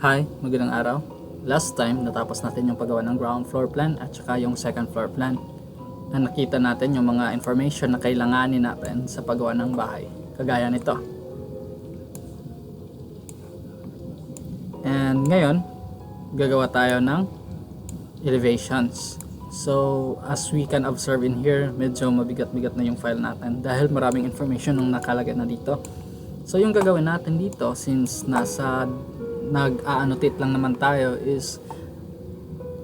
Hi, magandang araw. Last time, natapos natin yung paggawa ng ground floor plan at saka yung second floor plan. Na nakita natin yung mga information na kailanganin natin sa paggawa ng bahay. Kagaya nito. And ngayon, gagawa tayo ng elevations. So, as we can observe in here, medyo mabigat-bigat na yung file natin dahil maraming information yung nakalagay na dito. So, yung gagawin natin dito, since nag-annotate lang naman tayo, is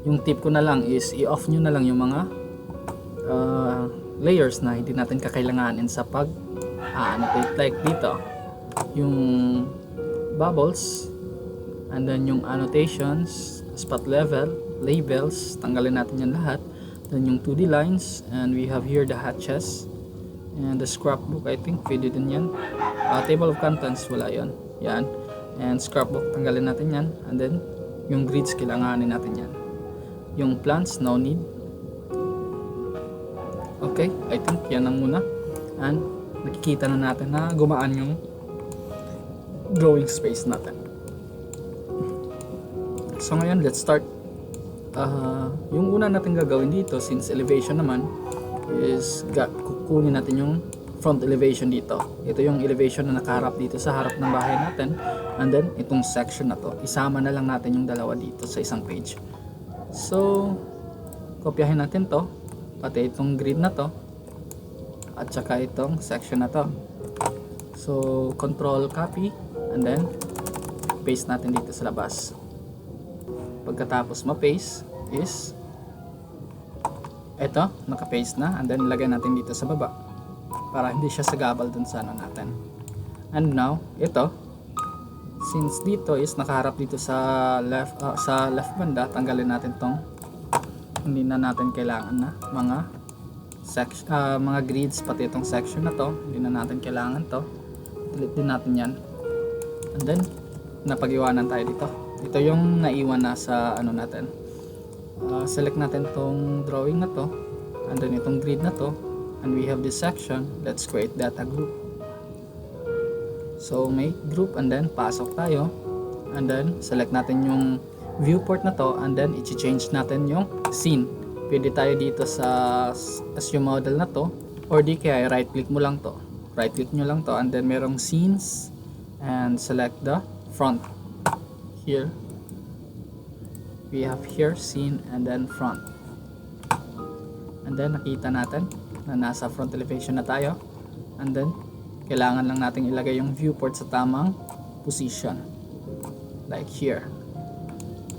yung tip ko na lang is i-off nyo na lang yung mga layers na hindi natin kakailanganin sa pag-annotate, like dito yung bubbles, and then yung annotations, spot level, labels, tanggalin natin yan lahat. Then yung 2D lines, and we have here the hatches and the scrapbook. I think pwede din yan. Table of contents, wala yon, yan. And scrapbook, tanggalin natin yan. And then yung grids, kailanganin natin yan. Yung plants, no need. Okay, I think yan lang muna. And nakikita na natin na gumaan yung drawing space natin. So ngayon, let's start. Yung una natin gagawin dito, since elevation naman, is kukunin natin yung front elevation dito. Ito yung elevation na nakaharap dito sa harap ng bahay natin. And then, itong section na to, isama na lang natin yung dalawa dito sa isang page. So, kopyahin natin to, pati itong grid na to, at saka itong section na to. So, control copy, and then paste natin dito sa labas. Pagkatapos ma-paste is ito, naka-paste na, and then ilagay natin dito sa baba para hindi siya sagabal dun sa ano natin. And now, ito, since dito is nakaharap dito sa left banda, tanggalin natin tong hindi na natin kailangan na mga grids, pati itong section na to, hindi na natin kailangan to. Delete din natin yan. And then, napag-iwanan tayo dito. Ito yung naiwan na sa ano natin. Select natin tong drawing na to, and then itong grid na to, and we have this section. Let's create data group. So make group, and then pasok tayo, and then select natin yung viewport na to, and then i-change natin yung scene. Pwede tayo dito sa assume model na to, or di kaya right click mo lang to, right click nyo lang to, and then merong scenes, and select the front. Here we have here scene, and then front, and then nakita natin na nasa front elevation na tayo. And then kailangan lang natin ilagay yung viewport sa tamang position, like here,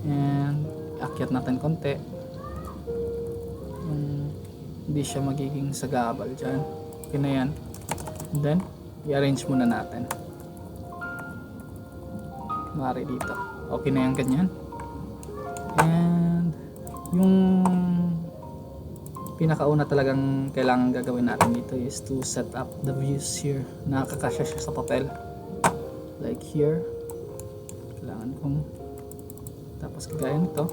and akyat natin konti, hindi siya magiging sagabal dyan. Okay na yan. And then i-arrange muna natin mari dito. Okay na yan, ganyan. And yung pinakauna talagang kailangan gagawin natin dito is to set up the views here. Nakakasya siya sa papel, like here. Kailangan kong tapos kagaya nito,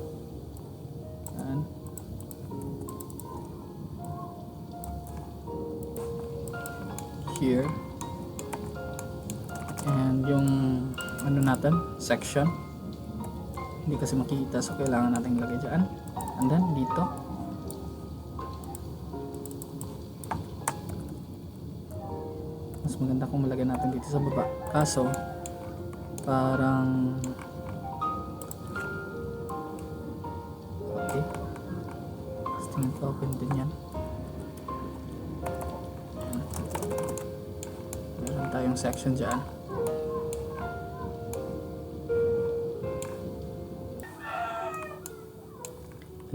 and here, and yung ano natin, section, hindi kasi makikita, so kailangan natin ilagay dyan. And then dito, mas maganda kung malagay natin dito sa baba, kaso parang okay, tingin ko open din yan. Meron tayong section dyan.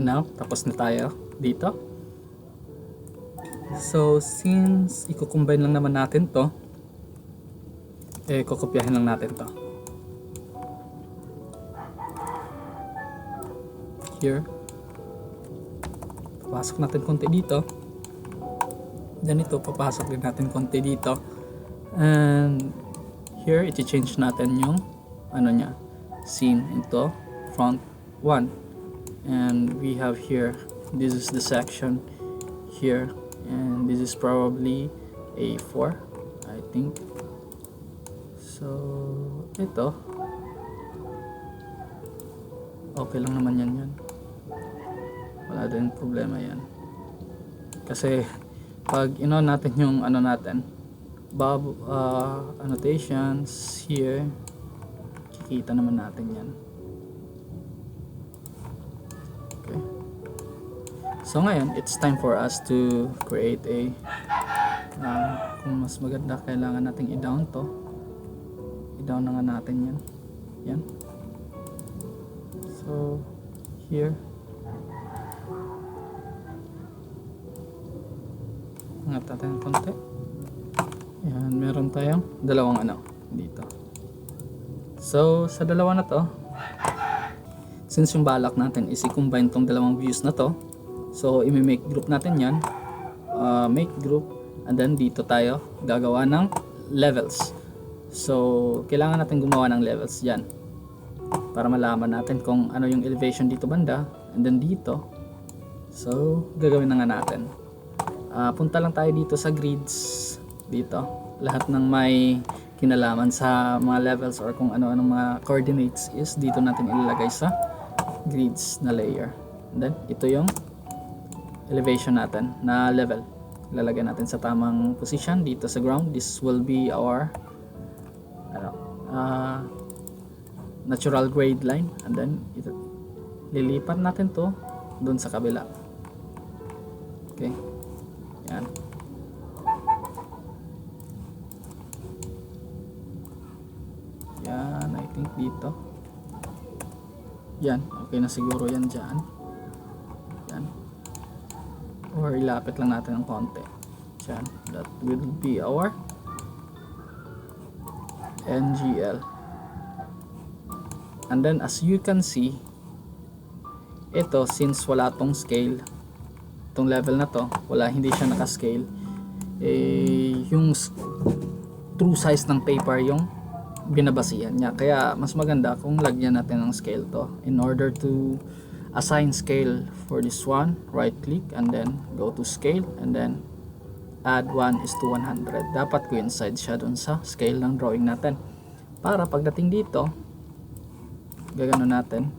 Now, tapos na tayo dito. So, since i-combine lang naman natin to, kukopyahin lang natin to. Here. Papasok natin konti dito. Then ito, papasok din natin konti dito. And here, iti-change natin yung ano nya, scene into front 1. And we have here, this is the section here, and this is probably A4, I think. So ito, Okay lang naman yan. Wala din problema yan. Kasi pag natin yung natin, annotations here, kikita naman natin yan. Okay. So ngayon, it's time for us to create a kung mas maganda, kailangan nating i-down to. I-down na nga natin yan. So here, angat natin konti. Yan, meron tayong dalawang dito. So sa dalawa na to, since yung balak natin is i-combine tong dalawang views na to, so i-make group natin yan. Make group, and then dito tayo gagawa ng levels. So kailangan natin gumawa ng levels yan para malaman natin kung ano yung elevation dito banda, and then dito. So gagawin na nga natin. Punta lang tayo dito sa grids dito. Lahat ng may kinalaman sa mga levels or kung ano-anong mga coordinates is dito natin ilalagay sa grids na layer. And then ito yung elevation natin na level. Ilalagay natin sa tamang position dito sa ground. This will be our natural grade line, and then lilipat natin to doon sa kabila. Okay, yan. I think dito yan, okay na siguro yan dyan. Yan, or ilapit lang natin ng konti dyan. That will be our NGL. And then as you can see, ito, since wala tong scale, tong level na to, hindi siya naka-scale, yung true size ng paper yung binabasihan niya. Kaya mas maganda kung lagyan natin ng scale to. In order to assign scale for this one, right click and then go to scale and then add 1:100. Dapat coincide siya dun sa scale ng drawing natin. Para pagdating dito, gagano natin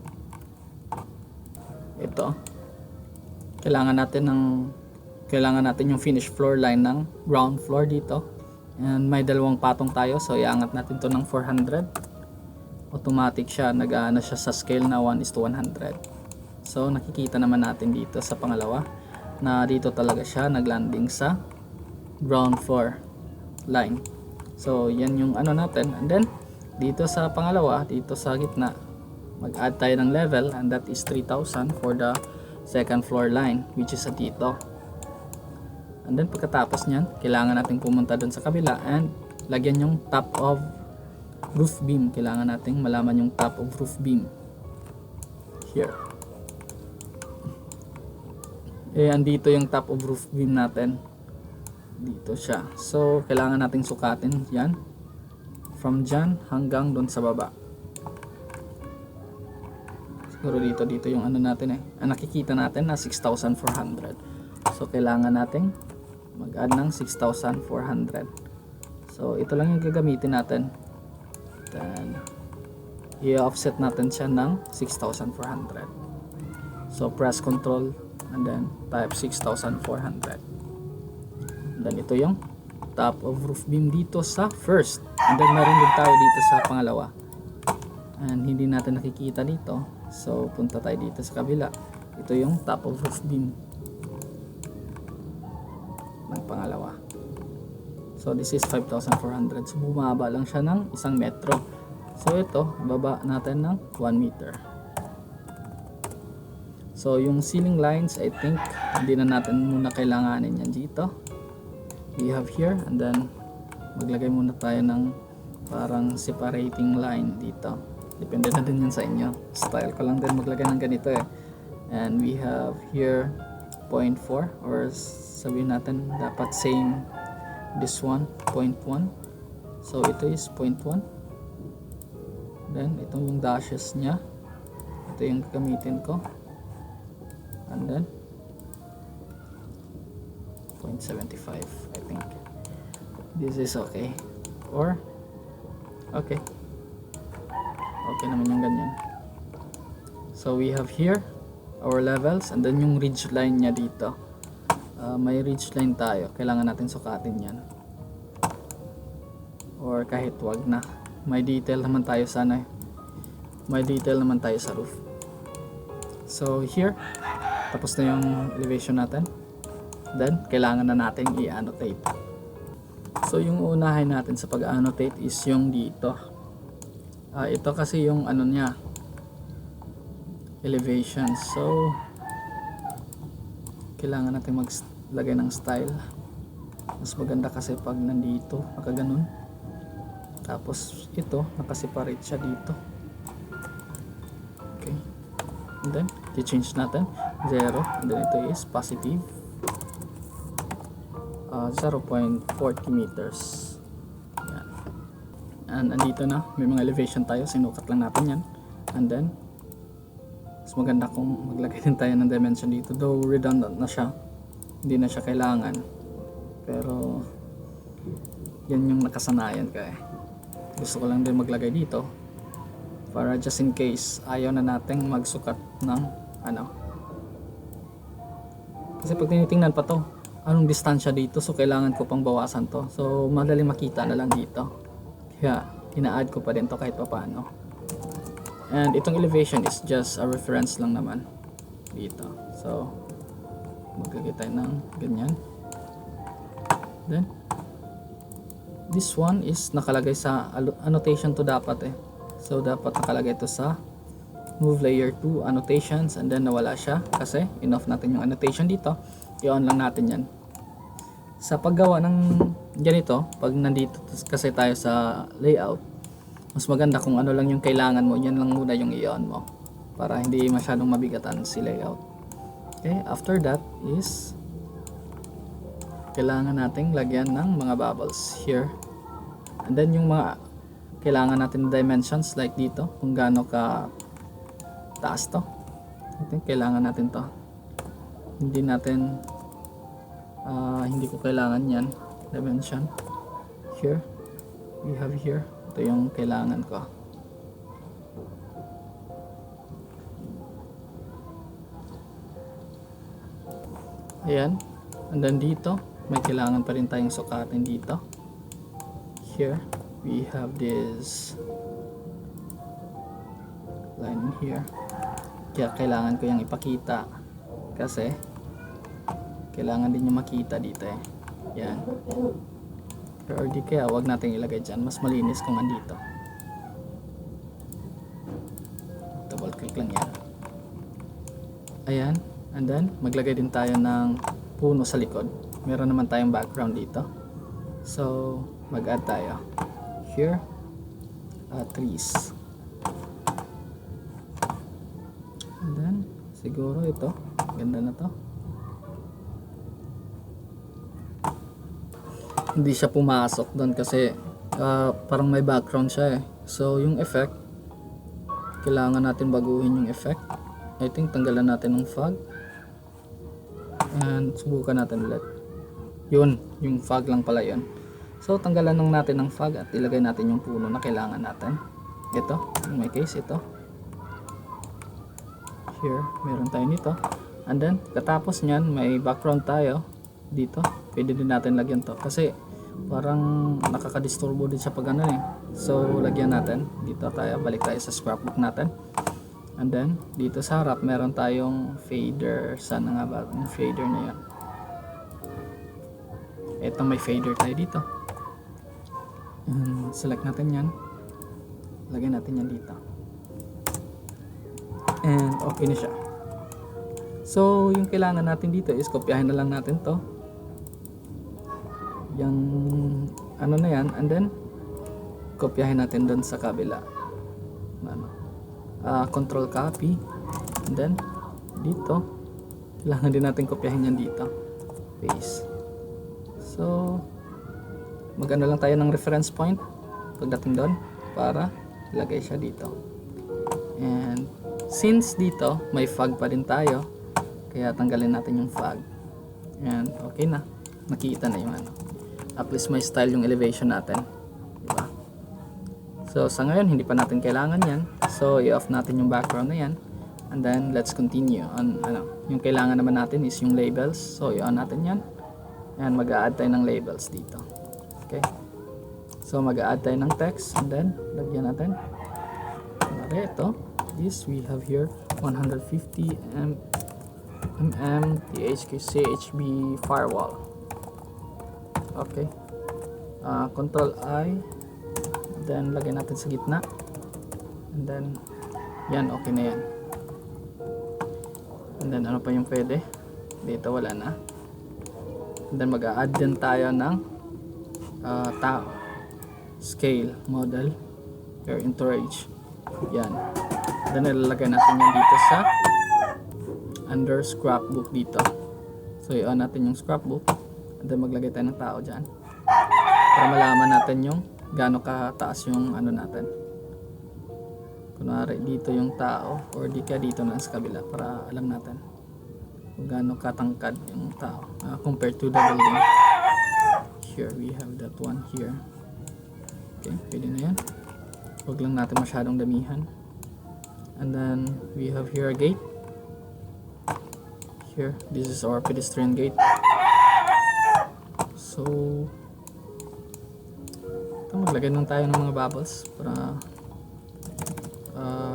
ito, kailangan natin yung finish floor line ng ground floor dito, and may dalawang patong tayo, so iangat natin to ng 400. Automatic siya, nag-aano siya sa scale na 1:100. So nakikita naman natin dito sa pangalawa na dito talaga siya naglanding sa ground floor line. So yan yung natin, and then dito sa pangalawa, dito sa gitna, mag-add tayo ng level, and that is 3,000 for the second floor line, which is dito. And then pagkatapos nyan, kailangan natin pumunta dun sa kabila and lagyan yung top of roof beam. Kailangan natin malaman yung top of roof beam here. Andito yung top of roof beam natin, dito siya. So kailangan nating sukatin yan from dyan hanggang dun sa baba. Siguro dito yung natin nakikita natin na 6,400. So kailangan nating mag-add ng 6,400. So ito lang yung gagamitin natin. Then i-offset natin siya ng 6,400. So press control and then type 6,400. And then ito yung top of roof beam dito sa first. And then meron din tayo dito sa pangalawa. And hindi natin nakikita dito. So punta tayo dito sa kabila. Ito yung top of roof beam ng pangalawa. So this is 5,400. So bumaba lang siya ng 1 metro. So ito, baba natin ng 1 meter. So yung ceiling lines, I think hindi na natin muna kailanganin yan dito. We have here, and then maglagay muna tayo ng parang separating line dito. Depende na din yan sa inyo. Style ko lang din maglagay ng ganito And we have here 0.4, or sabihin natin dapat same this one, 0.1. So ito is 0.1. Then itong yung dashes niya, ito yung gamitin ko. And then 0.75, I think. This is okay. Or okay naman yung ganyan. So we have here our levels, and then yung ridge line niya dito. May ridge line tayo, kailangan natin sukatin yan, or kahit wag na. May detail naman tayo sana, may detail naman tayo sa roof. So here, tapos na yung elevation natin. Then kailangan na natin i-annotate. So yung unahin natin sa pag-annotate is yung dito. Ito kasi yung ano niya, elevation. So kailangan natin maglagay ng style. Mas maganda kasi pag nandito nakaganon, tapos ito nakaseparate siya dito. Okay, and then i-change natin 0, and then ito is positive 0.40 meters. Yan. And andito na, may mga elevation tayo, sinukat lang natin yan. And then mas maganda kung maglagay din tayo ng dimension dito, though redundant na siya, hindi na siya kailangan, pero yan yung nakasanayan ko eh. Gusto ko lang din maglagay dito para just in case ayaw na nating magsukat ng ano, kasi pag tinitingnan pa to anong distansya dito, so kailangan ko pang bawasan to, so madaling makita na lang dito, kaya ina-add ko pa din to kahit pa paano. And itong elevation is just a reference lang naman dito. So maglagay tayo ng ganyan. Then this one is nakalagay sa annotation to dapat eh. So dapat nakalagay to sa move layer 2 annotations, and then nawala siya kasi in-off natin yung annotation dito. I-on lang natin yan. Sa paggawa ng ganito, pag nandito kasi tayo sa layout, mas maganda kung ano lang yung kailangan mo, yan lang muna yung i-on mo para hindi masyadong mabigatan si layout. Okay, after that is kailangan nating lagyan ng mga bubbles here, and then yung mga kailangan natin dimensions like dito, kung gaano ka taas to. I think kailangan natin to, hindi ko kailangan yan dimension. Here we have here, ito yung kailangan ko. Ayan, and then dito may kailangan pa rin tayong sukatin dito. Here we have this line here, kaya kailangan ko yung ipakita kasi kailangan din yung makita dito eh. Yan, or di kaya wag natin ilagay dyan, mas malinis kung andito. Double click lang yan. Ayan, and then maglagay din tayo ng puno sa likod. Meron naman tayong background dito, so mag-add tayo here trees, and then siguro ito ganda na to. Hindi siya pumasok doon kasi parang may background siya eh. So yung effect, kailangan natin baguhin yung effect. I think tanggalan natin ng fog, and subukan natin ulit. Yun, yung fog lang pala yun. So tanggalan lang natin ng fog at ilagay natin yung puno na kailangan natin. Ito, in my case ito. Here, meron tayo nito. And then katapos nyan, may background tayo dito. Pwede din natin lagyan to kasi parang nakakadisturbo din siya pag ano eh. So lagyan natin dito tayo, balik tayo sa scrapbook natin, and then dito sa harap meron tayong fader. Sana nga ba yung fader na yan? Ito, may fader tayo dito. Select natin yan, lagyan natin yan dito, and okay na siya. So yung kailangan natin dito is kopyahin na lang natin to, yung ano na yan, and then kopyahin natin doon sa kabila. Control copy, and then dito kailangan din natin kopyahin yan dito, paste. So magano lang tayo ng reference point pagdating doon para ilagay siya dito. And since dito may fog pa din tayo, kaya tanggalin natin yung fog, and okay na, nakita na yung ano, at least may style yung elevation natin, diba? So sa ngayon hindi pa natin kailangan yan, so i-off natin yung background na yan, And then let's continue on yung kailangan naman natin is yung labels. So i-on natin yan. And mag-a-add tayo ng labels dito. Okay. So mag-a-add tayo ng text and then lagyan natin. Kunwari ito. This we have here 150 mm THKCHB firewall. Okay. Control I. Then lagyan natin sa gitna. And then yan, okay na yan. And then ano pa yung pwede? Dito wala na. And then mag-a-add din tayo ng tao. Scale model. Your entourage. Yan. Then ilalagay natin yan dito sa under scrapbook dito. So i-on natin yung scrapbook. And then maglagay tayo ng tao dyan. Para malaman natin yung gaano kataas yung ano natin. Kunwari dito yung tao or di kaya dito na sa kabila para alam natin kung gaano katangkad yung tao compared to the building. Here we have that one here. Okay, pwede na yan. Huwag lang natin masyadong damihan. And then we have here a gate. Here, this is our pedestrian gate. So ito, maglagay lang tayo ng mga bubbles para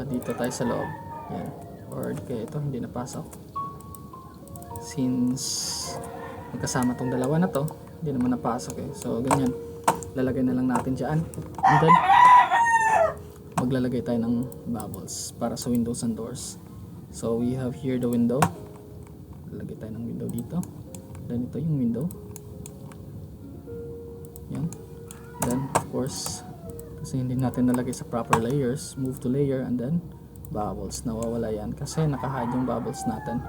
dito tayo sa loob. Yan. Or kaya ito hindi napasok. Since magkasama tong dalawa na to, hindi naman napasok eh. So ganyan. Lalagay na lang natin dyan. And then maglalagay tayo ng bubbles para sa windows and doors. So we have here the window. Lalagay tayo ng window dito. Then ito yung window. Yan. Then of course, kasi hindi natin nalagay sa proper layers, move to layer and then bubbles. Nawawala yan kasi naka-hide yung bubbles natin.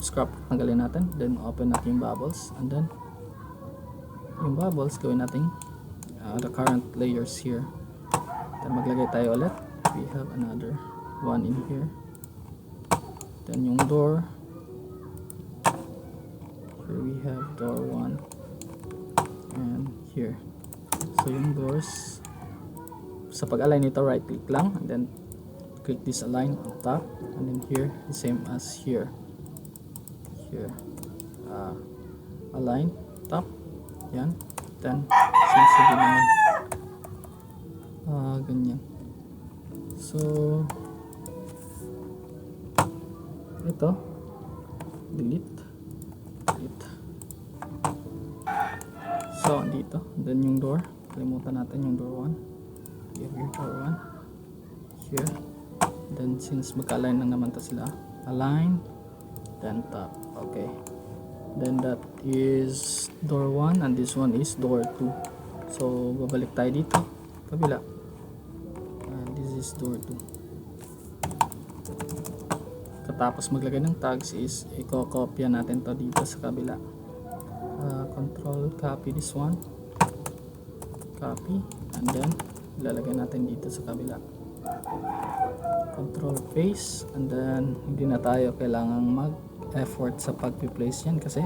Scrap, tanggalin natin, then open natin yung bubbles and then yung bubbles gawin natin the current layers here. Then maglagay tayo ulit. We have another one in here. Then yung door. Here we have door 1 and here. So yung doors, sa pag-align nito, right click lang and then click this align on top and then here the same as here. Here align top, yan. Then sensitive naman ganyan. So ito delete. So dito, then yung door, kalimutan natin yung door 1. Here, door 1 here. Then since magka-align lang naman to sila, align then top. Okay, then that is door 1 and this one is door 2. So babalik tayo dito kabila, and this is door 2. Katapos maglagay ng tags is i-copy natin to dito sa kabila. Control copy this one, copy, and then ilalagay natin dito sa kabila. Control paste, and then hindi na tayo kailangang mag-effort sa pag-place yan kasi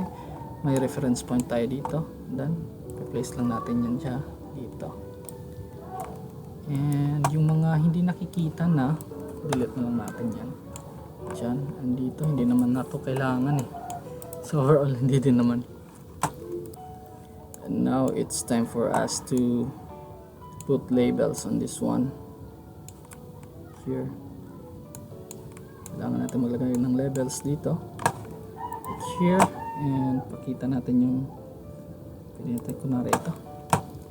may reference point tayo dito. And then i-place lang natin yan siya dito. And yung mga hindi nakikita na, delete na lang natin yan dyan. And dito hindi naman na to kailangan eh. So overall hindi din naman. And now it's time for us to put labels on this one. Here kailangan natin maglagay ng labels dito. Here, and pakita natin yung pwede natin kunwari ito,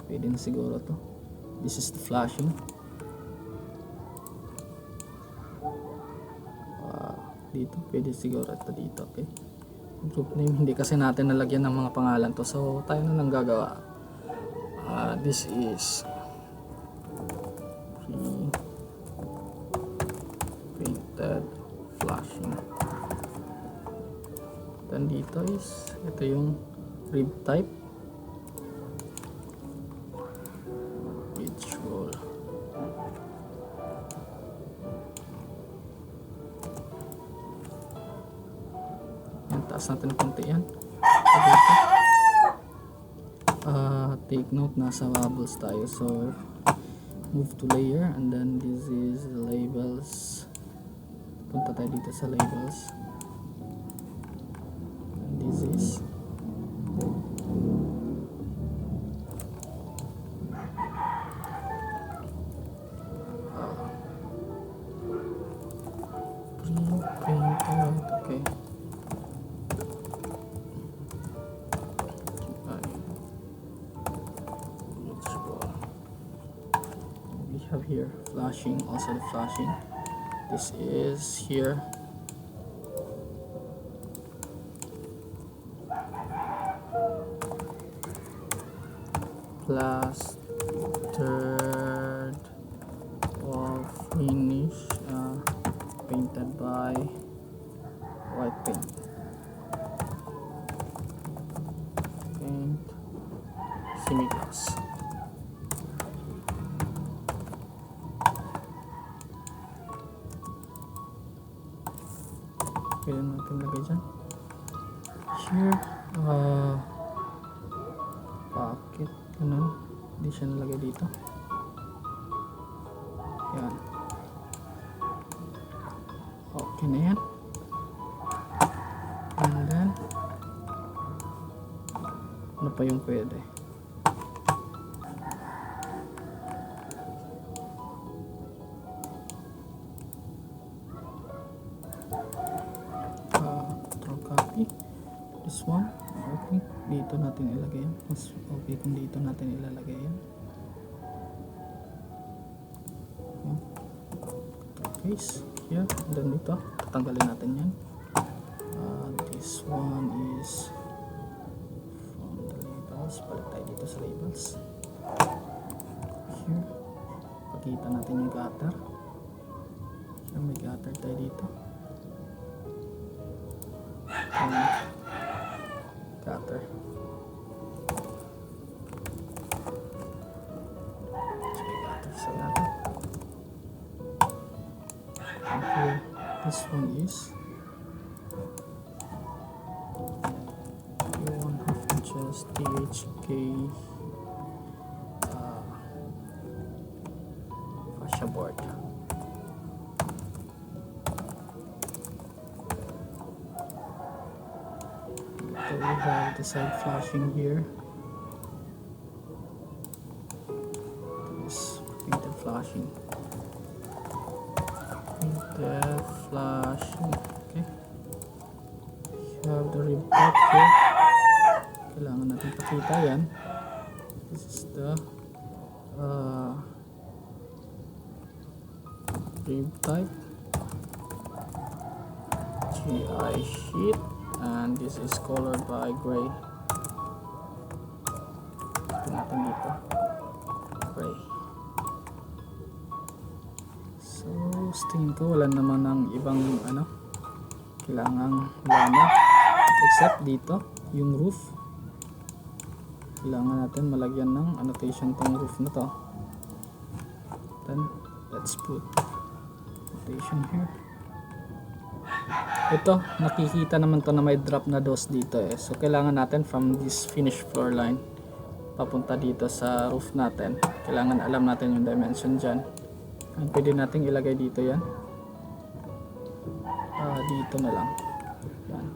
pwede na siguro to. This is the flashing. Dito pwede siguro ito dito. Okay, group name hindi kasi natin nalagyan ng mga pangalan to, so tayo na lang gagawa. This is pre-printed flashing. Then dito is ito yung rib type, each roll. Yan, taas natin ng konti yan. Take note, nasa bubbles tayo, so move to layer and then this is the labels Punta tayo dito sa labels. And this is pre-painted. Okay. We have here flashing, also the flashing. This is here. Plastered wall finish, painted by white paint. Paint semi-gloss. Pwede natin lagay dyan. Here, pocket, ganun. Hindi siya nalagay dito. Yan. Okay na yan. And then, ano pa yung pwede? This one, okay, dito natin ilagay yan. Mas okay kung dito natin ilalagay yan. Face here, and then dito tatanggalin natin yan. This one is from the labels. Balik tayo dito sa labels. Here, pakita natin yung gutter. Here may gutter tayo dito. Gutter. Okay, gutter sa natin. And here, this one is 1/2 inches THK fascia board. So we have the side flashing here. This painted flashing. Painted flashing. Okay. You have the rib top here. Kailangan natin pakita yan. This is the rib type. GI sheet. And this is colored by gray. Ito natin dito. Gray. So, tingin ko wala naman ng ibang kailangang lana. Except dito, yung roof. Kailangan natin malagyan ng annotation tong roof na to. Then, let's put annotation here. Ito, nakikita naman to na may drop na dos dito eh. So, kailangan natin from this finished floor line papunta dito sa roof natin. Kailangan alam natin yung dimension dyan. And pwede natin ilagay dito yan. Dito na lang. Yan.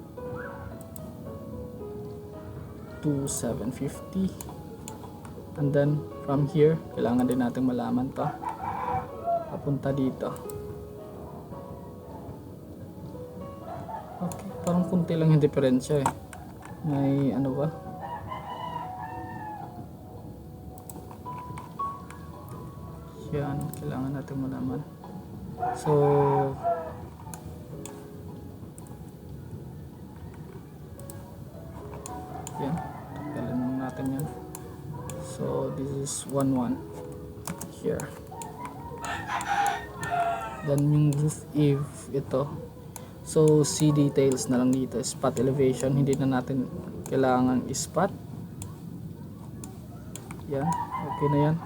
2,750. And then, from here, kailangan din natin malaman to. Papunta dito. Okay, parang kunti lang yung diferensya eh. May ano ba? Yan, kailangan natin malaman. So, yan, tanggalin natin yan. So, this is 1-1 here. Then yung roof if ito. So, see details na lang dito. Spot elevation. Hindi na natin kailangan i-spot. Yan. Okay na yan.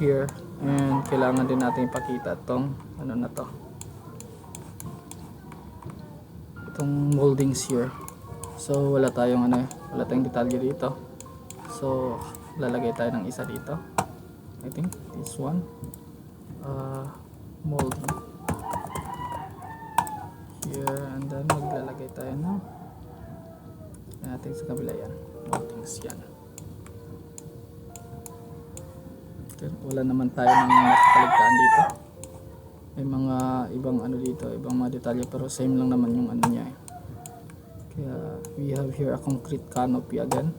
Here. And kailangan din natin ipakita itong ano na to. Itong moldings here. So, wala tayong wala tayong detalye dito. So, lalagay tayo ng isa dito. I think this one. Molding. natin sa kabila yan. Mountains yan. Okay, wala naman tayo ng nakaligtaan dito. May mga ibang ano dito, ibang mga detalye, pero same lang naman yung ano niya eh. Kaya we have here a concrete canopy again.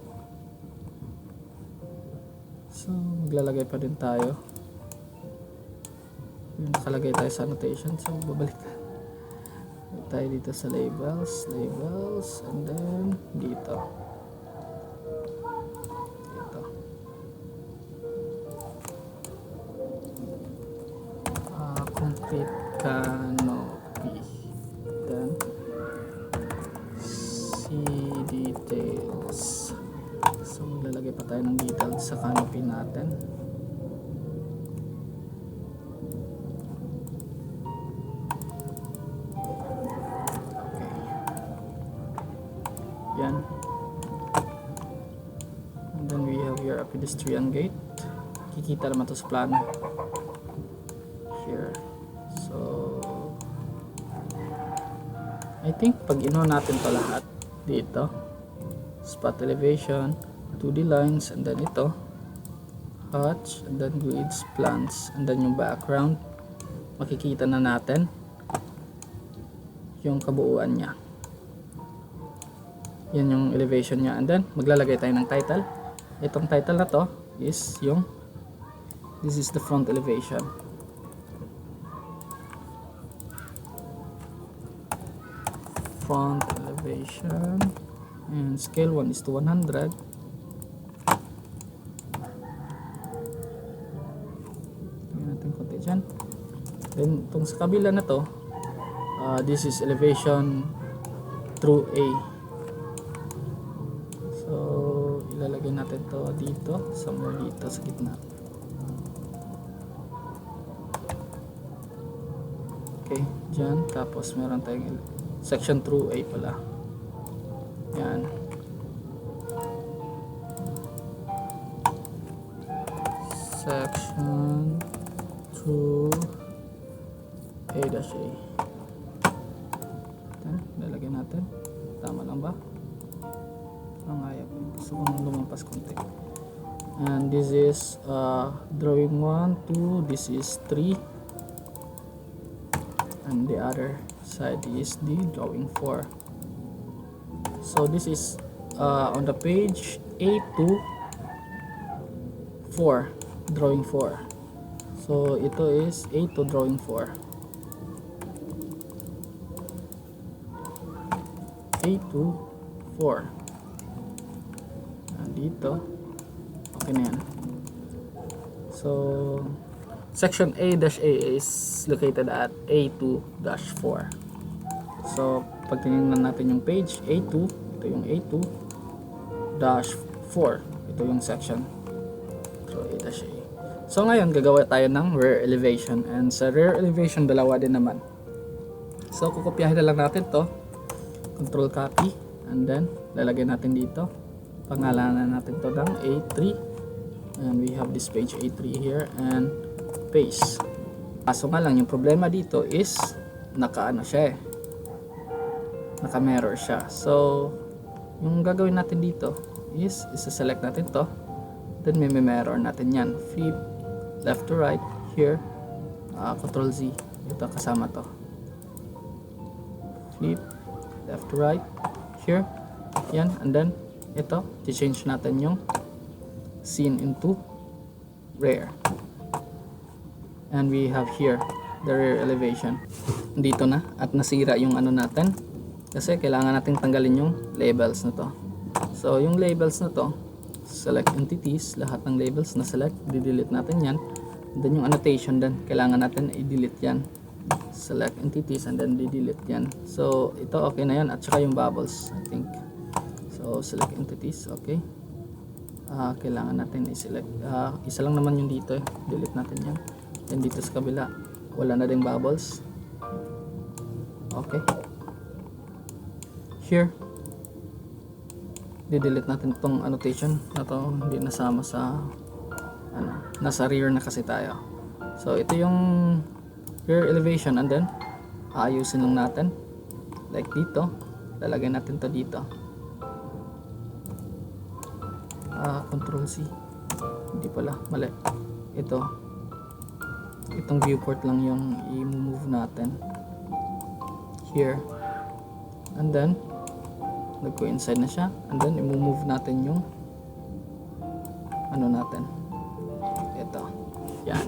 So maglalagay pa din tayo. Yung nakalagay tayo sa annotation, so babalik tayo dito sa labels, and then dito. Complete canopy, then see details. So maglalagay pa tayo ng details sa canopy natin. Okay, yan. And then we have here a pedestrian gate. Kikita naman to sa plano here. So I think pag ino natin to lahat dito, spot elevation, 2D lines, and then ito hatch, and then grids, plants, and then yung background, makikita na natin yung kabuuan niya. Yan yung elevation niya, and then maglalagay tayo ng title. Itong title na to is yung this is the front elevation. Front elevation, and scale 1 is to 100. Tingnan natin konti dyan. Then itong sa kabila na to, this is elevation through A. So ilalagay natin to dito, somewhere dito sa gitna. Okay, dyan. Tapos meron tayong section through A pala. Yan. Section through A-A. Lalagyan natin. Tama lang ba? Ang ayaw. Gusto kong lumampas konti. And this is drawing 1, 2. This is 3. And the other side is the drawing 4. So this is on the page A2 4, drawing 4. So ito is A2 drawing 4. A2 4. Dito okay na yan. So section A-A is located at A2-4. So pag tinignan natin yung page A2, ito yung A2-4, ito yung section. So A-A. So ngayon gagawa tayo ng rear elevation, and sa rear elevation dalawa din naman. So kukopyahin na lang natin to, control copy, and then lalagay natin dito, pangalanan natin to ng A3, and we have this page A3 here, and paste. Kaso nga lang yung problema dito is naka-ano siya eh, naka-mirror siya. So yung gagawin natin dito is isa-select natin to, then may mirror natin yan, flip left to right here, control Z, ito kasama to, flip left to right here, yan, and then ito i-change natin yung scene into rear. And we have here the rear elevation. Dito na at nasira yung ano natin kasi kailangan nating tanggalin yung labels na to. So yung labels na to, select entities, lahat ng labels na select, di-delete natin yan. Then yung annotation din, kailangan natin i-delete yan. Select entities and then di-delete yan. So ito okay na yan, at saka yung bubbles I think. So select entities, okay. Kailangan natin i-select, isa lang naman yung dito eh, delete natin yan. Then dito sa kabila wala na ding bubbles. Okay, here di-delete natin itong annotation na to, hindi nasama sa ano, nasa rear na kasi tayo. So ito yung rear elevation, and then aayusin lang natin like dito, lalagay natin to dito. Control C. Hindi pala, mali. Itong viewport lang yung i-move natin here, and then nag-coincide na siya, and then i-move natin yung ano natin, ito, yan.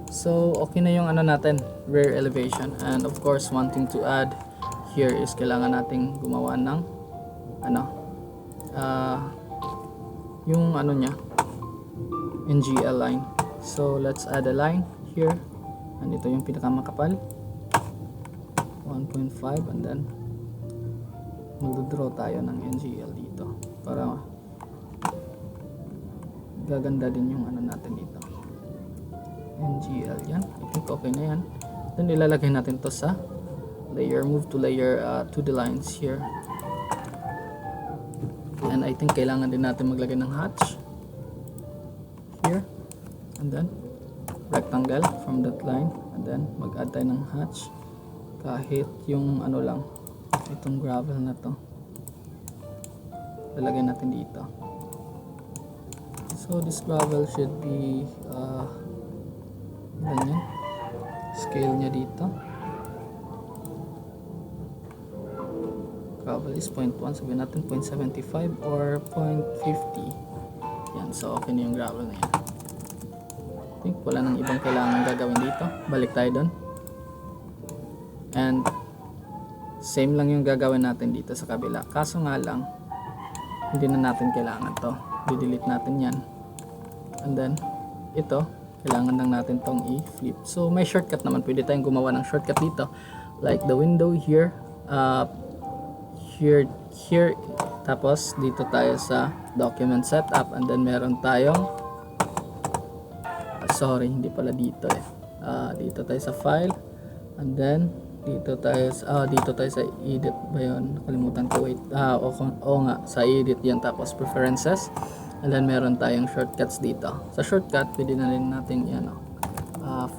So okay na yung ano natin, rear elevation. And of course, one thing to add here is kailangan nating gumawa ng ano, yung ano nya, NGL line. So let's add a line here, and ito yung pinakamakapal, 1.5, and then magdodraw tayo ng NGL dito para gaganda din yung ano natin dito, NGL. Yan, I think okay na yan. Then ilalagay natin to sa layer, move to layer, to the lines here, and I think kailangan din natin maglagay ng hatch here, and then rectangle from that line, and then mag-add tayo ng hatch kahit yung ano lang, itong gravel na to lalagay natin dito. So this gravel should be ganyan, scale nya dito, gravel is 0.1, sabihin natin 0.75 or 0.50. yan, so okay na yung gravel na yan. I think wala nang ibang kailangan gagawin dito. Balik tayo doon, and same lang yung gagawin natin dito sa kabila, kaso nga lang hindi na natin kailangan to, i-delete natin yan, and then ito kailangan lang natin tong i-flip. So may shortcut naman, pwede tayong gumawa ng shortcut dito, like the window here, here, tapos dito tayo sa document setup, and then meron tayong sorry, hindi pala dito dito tayo sa file, and then dito tayo sa edit ba yun, nakalimutan ko, wait, nga sa edit yan, tapos preferences, and then meron tayong shortcuts dito. Sa shortcut pwede na rin natin yan,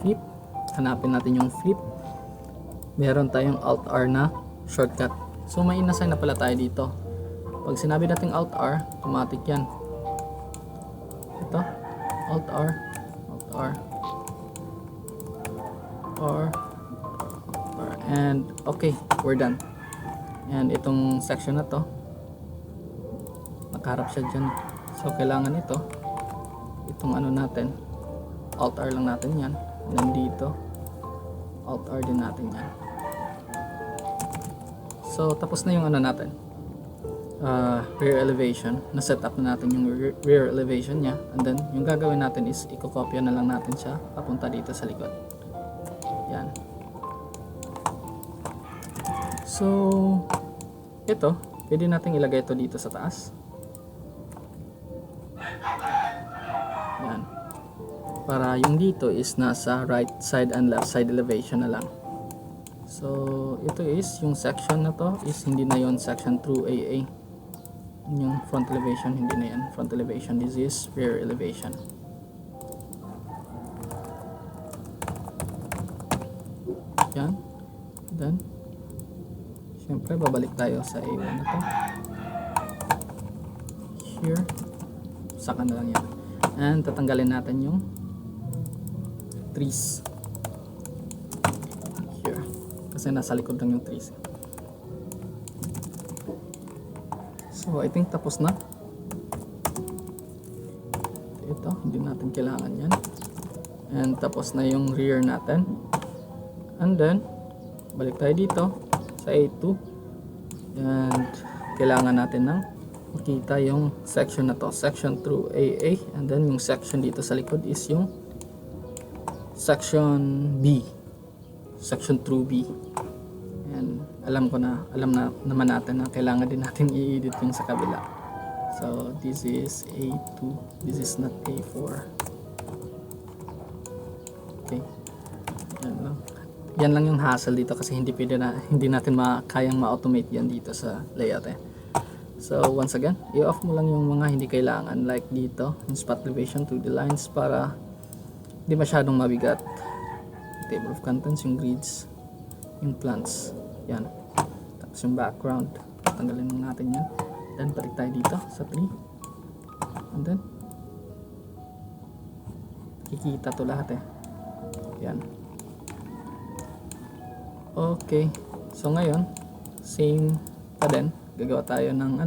flip, hanapin natin yung flip, meron tayong alt R na shortcut. So may inassign na pala tayo dito. Pag sinabi natin alt R, automatic yan, ito alt R, and okay, we're done. And itong section na to, nakaharap siya dyan, so kailangan itong ano natin, alt R lang natin yan, and then dito alt R din natin yan. So tapos na yung ano natin, rear elevation, na set up na natin yung rear elevation nya, and then yung gagawin natin is i-copy na lang natin siya papunta dito sa likod. Yan. So ito, pwede natin ilagay ito dito sa taas. Yan. Para yung dito is nasa right side and left side elevation na lang. So ito is yung section na to is hindi na yon section through AA. Yung front elevation, hindi na yan front elevation, this is rear elevation. Yan. Then syempre babalik tayo sa A1 na to, here, saka na lang yan, and tatanggalin natin yung trees here kasi nasa likod lang yung trees. So I think tapos na ito, hindi natin kailangan yan, and tapos na yung rear natin, and then balik tayo dito sa A2, and kailangan natin ng makita yung section na to, section through AA, and then yung section dito sa likod is yung section B, section through B. And alam na naman natin na kailangan din natin i-edit yung sa kabila. So this is A2, this is not A4. Okay, yan lang yung hassle dito kasi hindi natin kayang ma-automate yan dito sa layout So once again, i-off mo lang yung mga hindi kailangan, like dito yung spot elevation to the lines para hindi masyadong mabigat. Table of contents, yung grids, yung plants, yan. Tapos yung background, tanggalin natin yan. Then balik tayo dito sa tree. And then kikita to lahat yan. Okay, so ngayon same pa din, gagawa tayo ng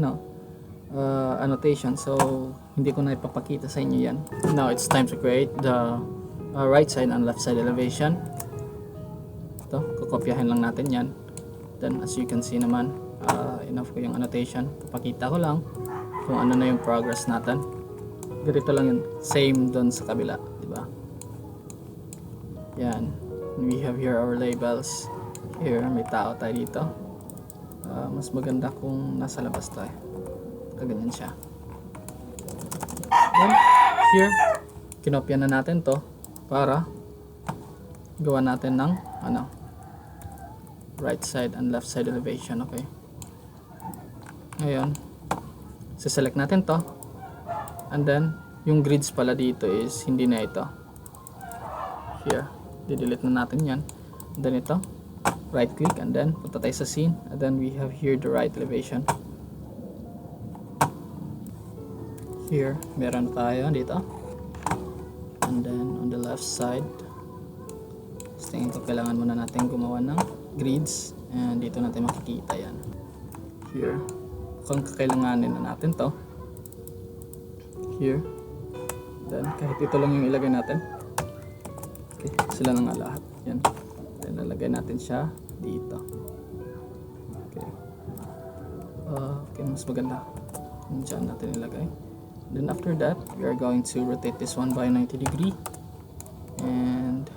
annotation. So hindi ko na ipapakita sa inyo yan. Now it's time to create the right side and left side elevation. Ito, kukopyahin lang natin yan. Then as you can see naman, enough ko yung annotation. Papakita ko lang kung ano na yung progress natin. Ganito lang yun, same doon sa kabila, di ba? Yan, we have here our labels. Here may tao tayo dito. Mas maganda kung nasa labas tayo, kaganyan siya. Then here, kinopya na natin to para gawa natin ng right side and left side elevation. Okay, ngayon select natin to, and then yung grids pala dito is hindi na ito. Here, di-delete na natin yan. And then ito, right click, and then punta tayo sa scene, and then we have here the right elevation. Here meron tayo dito, and then on the left side, tingin ko kailangan muna natin gumawa ng grids, and dito natin makikita yan. Here, kung kakailanganin na natin to, here, then kahit ito lang yung ilagay natin. Okay, sila na nga lahat yan. Then lalagay natin siya dito. Okay, okay, mas maganda dyan natin ilagay. Then after that, we are going to rotate this one by 90 degree and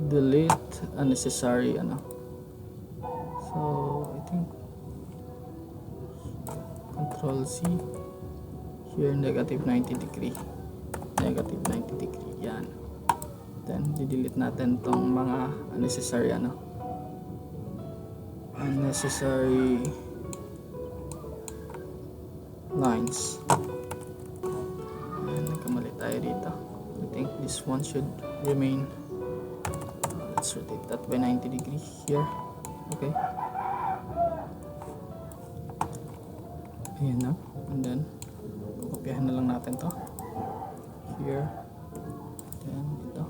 delete unnecessary so I think Control C, here negative 90 degree, negative 90 degree, yan. Then delete natin tong mga unnecessary unnecessary lines. And nagkamali tayo dito. I think this one should remain. Let's rotate that by 90 degree here. Okay, ayan na. And then kukopyahin na lang natin to here, then dito.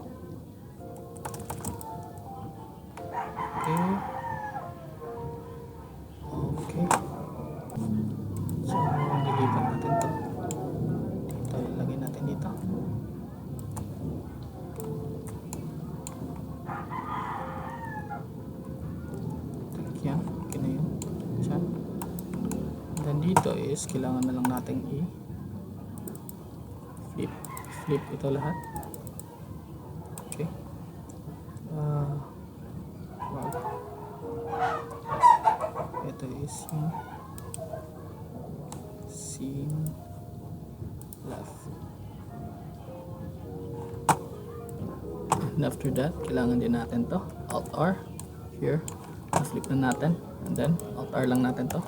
Okay, okay, so nilipat natin to dito, ilagay natin dito. Yan, okay na yun. Diyan. Then dito is kailangan na lang natin flip ito lahat. Okay, wow, ito is yung scene left. And after that, kailangan din natin to Alt R here, flip na natin, and then Alt R lang natin to,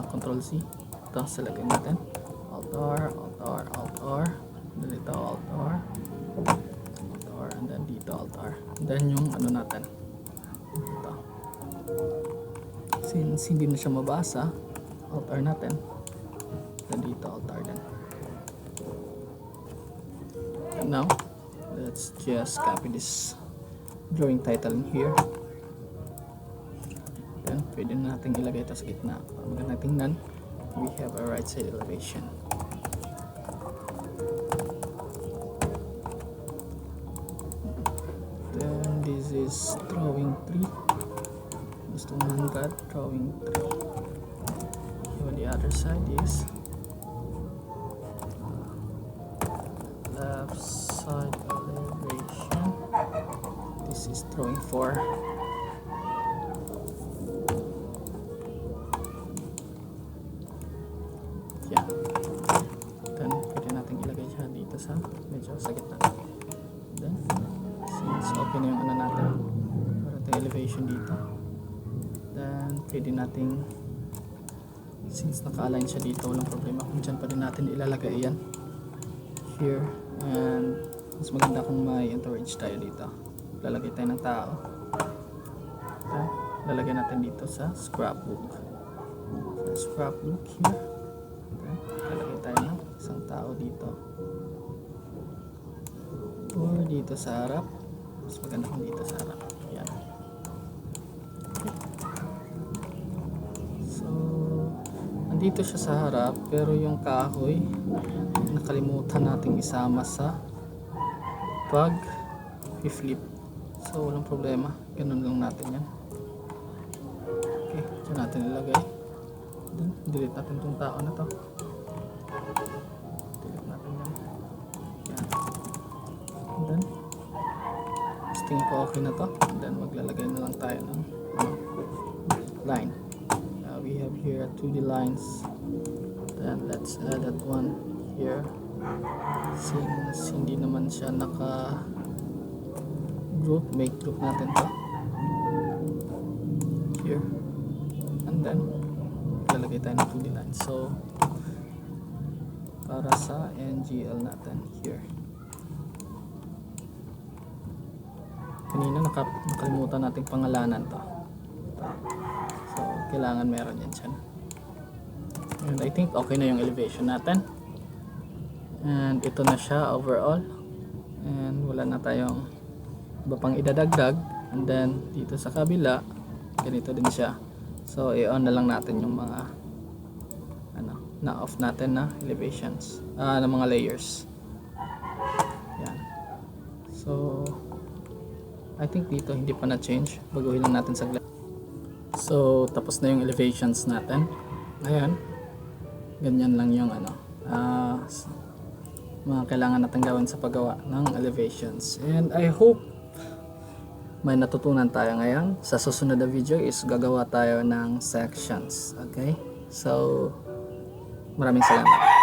Control C, ito select natin, Alt R, Alt R, Alt R, then ito Alt R, Alt R, and then dito Alt R, and then yung natin ito, since hindi na siya mabasa, Alt R natin, then dito Alt R din. And now let's just copy this drawing title in here. Then pwede natin ilagay ito sa gitna para maganda tingnan. We have a right side elevation. Then this is drawing 3. Gusto man got drawing 3. On the other side is left side elevation. This is drawing 4. Yan. Then pwede natin ilagay siya dito sa medyo sa gitna. Then since open na yung natin, para tayo elevation dito, then pwede nating, since naka-align siya dito, walang problema kung dyan pa din natin ilalagay yan here. And mas maganda kung may entourage tayo dito, lalagay tayo ng tao. Okay, lalagay natin dito sa scrapbook. So, scrapbook here. Okay, lalagay tayo ng isang tao dito. Or dito sa harap. Mas maganda kung dito sa harap. Yan. So, andito siya sa harap, pero yung kahoy, nakalimutan nating isama sa pag-flip. So, walang problema. Ganun lang natin yan. Okay, dyan natin ilagay. Then, delete natin itong tao na to. Delete natin yan. Yan. And then, tingin ko okay na to. And then, maglalagay na lang tayo ng line. We have here 2D lines. Then, let's add that one here. Since hindi naman siya naka group, make group natin to here. And then, lalagay tayo ng 2D lines. So, para sa NGL natin here. Kanina nakalimutan nating pangalanan to. So, kailangan meron yan dyan. And I think okay na yung elevation natin. And ito na siya overall. And wala na tayong iba pang idadagdag. And then, dito sa kabila, ganito din siya. So, i-on na lang natin yung mga na-off natin na elevations. Na mga layers. Yan. So, I think dito hindi pa na-change. Baguhin lang natin saglit. So, tapos na yung elevations natin. Ayan. Ganyan lang yung mga kailangan natin gawin sa paggawa ng elevations. And I hope may natutunan tayo ngayon. Sa susunod na video is gagawa tayo ng sections. Okay? So, maraming salamat.